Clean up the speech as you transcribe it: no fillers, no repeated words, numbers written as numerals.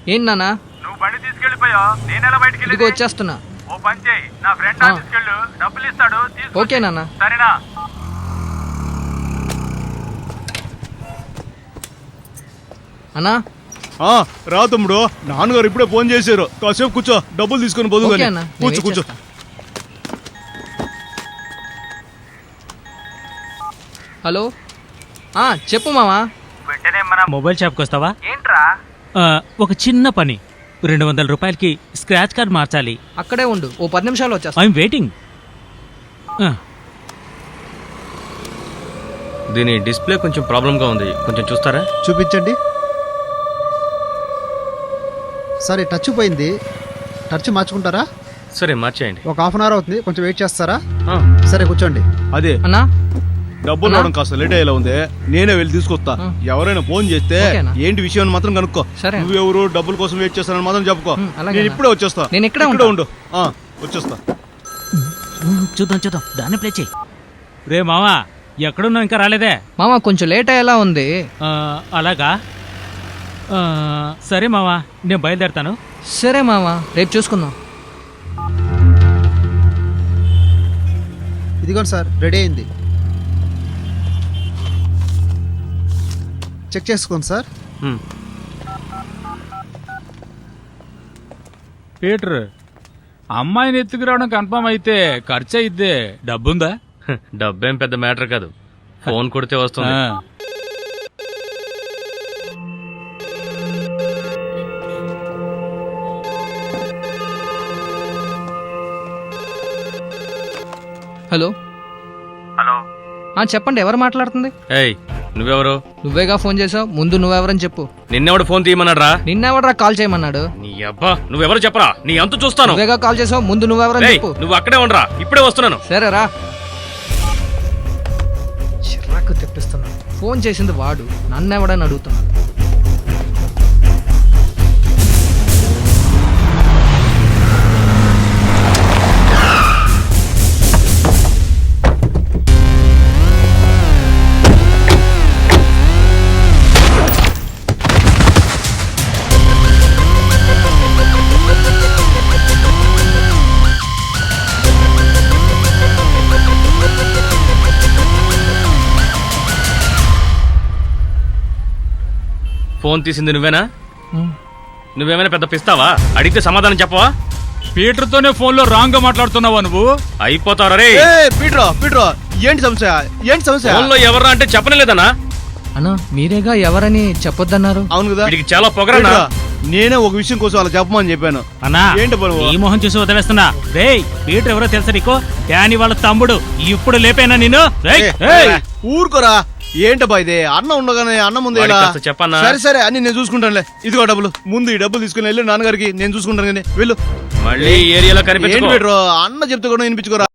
ఏంటి నాన్న? నువ్వు బండి తీసుకెళ్ళిపోయా, నేనెలా బయటికి ఇదిగో వచ్చేస్తున్నా. ఓ పని చేయి, నా ఫ్రెండ్ తీసుకెళ్ళు, డబ్బులు ఇస్తాడు. ఓకే నాన్న. సరేనా? అన్నా రా తమ్ముడు, నాన్నగారు ఇప్పుడే ఫోన్ చేశారు. కాసేపు కూర్చో, డబ్బులు తీసుకుని పోదు. ఓకే అన్న, నేను కూర్చో వెయిట్ కూర్చో. చేస్తా. హలో, చెప్పు మామా. వెంటనే మన మొబైల్ షాప్కి వస్తావా? ఏంట్రా? ఒక చిన్న పని, 200 రూపాయలకి స్క్రాచ్ కార్డ్ మార్చాలి. అక్కడే ఉండు, ఓ 10 నిమిషాలు వచ్చేస్తా. I'm waiting. దీని డిస్ప్లే కొంచెం ప్రాబ్లంగా ఉంది, కొంచెం చూస్తారా? చూపించండి. సరే, టచ్ పోయింది. టచ్ మార్చుకుంటారా? సరే మార్చేయండి. ఒక హాఫ్ అన్ అవర్ అవుతుంది, కొంచెం వెయిట్ చేస్తారా? ఆ, సరే, కూర్చోండి. అదే అన్నా, డబ్బులు రావడం కాస్త లేట్ అయ్యేలా ఉంది, నేనే వెళ్ళి తీసుకొస్తా. ఎవరైనా ఫోన్ చేస్తే ఓకేనా? ఏంటి విషయం అని మాత్రం కనుక్కో. సరే. నువ్వెవరు, డబ్బుల కోసం వెయిట్ చేస్తానని మాత్రం చెప్పుకో. అలాగే నేను అన్న. ఇప్పుడే వచ్చేస్తా. నేను ఇక్కడే ఉండు. వచ్చేస్తా. చూద్దాం, దాన్ని ప్లే చేయి. రే మావా, ఎక్కడున్నావు? ఇంకా రాలేదే? మామా కొంచెం లేట్ అయ్యేలా ఉంది. అలాగా? సరే మావా, నేను బయలుదేరుతాను. సరే మామా, రేపు చూసుకుందాం. ఇదిగోండి సార్, రెడీ అయింది. చెక్ చేసుకోండి సార్. పీటర్, అమ్మాయిని ఎత్తుకురావడం కన్ఫర్మ్ అయితే ఖర్చు అయిద్దే. డబ్బుందా? డబ్బేం పెద్ద మ్యాటర్ కాదు, ఫోన్ కొడితే వస్తుంది. హలో. హలో, చెప్పండి, ఎవరు మాట్లాడుతుంది? ఏయ్, నువ్వెవరు? నువ్వేగా ఫోన్ చేసావు, ముందు నువ్వెవరని చెప్పు. నిన్నెవడు ఫోన్ తీయమన్నాడు రా? నిన్నెవడరా కాల్ చేయమన్నాడు? నీ అబ్బా, నువ్వెవరు చెప్పరా, నీ అంతు చూస్తాను. నువ్వేగా కాల్ చేసావు, ముందు నువ్వెవరని ఏయ్, చెప్పు. నువ్వు అక్కడే ఉండరా, ఇప్పుడే వస్తున్నాను. సరే రా. చిరాకు తెప్పిస్తున్నాడు. ఫోన్ చేసింది వాడు, నన్నెవడని అడుగుతున్నాడు. ఫోన్ తీసింది నువ్వేనా? నువ్వేమైనా పెద్ద పిస్తావా? అడిగితే సమాధానం చెప్పవా? పీటర్ తోనే ఫోన్ లో రాంగ్ గా మాట్లాడుతున్నావా నువ్వు? అయిపోతావు రే. పీటర్, ఏంటి సమస్య? ఏంటి సమస్య? ఫోన్ లో ఎవరా అంటే చెప్పలేదన్నా? అన్నా, మీరేగా ఎవరని చెప్పొద్దన్నారు. అవును కదా, వీడికి చాలా పొగరన్నా. నేనే ఒక విషయం కోసం అలా చెప్పమని చెప్పాను. అన్నా, ఏంటి బరువు? ఈ మొహం చూసి వదిలేస్తున్నా. రేయ్, పీటర్ ఎవరో తెలుసా నీకు? డానీ వాళ్ళ తమ్ముడు. ఇప్పుడు లేపేనా నిన్ను? ఊరుకోరా. ఏంటబ్బా ఇది? అన్నం ఉండగానే అన్నం ముందు వాడికి కాస్త చెప్పన్నా? సరే అన్ని నేను చూసుకుంటానులే. ఇదిగో డబ్బులు, ముందు ఈ డబ్బులు తీసుకుని వెళ్ళి నాన్నగారికి నేను చూసుకుంటాను. కానీ వెళ్ళు. మళ్ళీ ఏరియాలో కనిపించుకో. ఏంటి పీటర్, అన్న చెప్తే కూడా వినిపించుకోరా.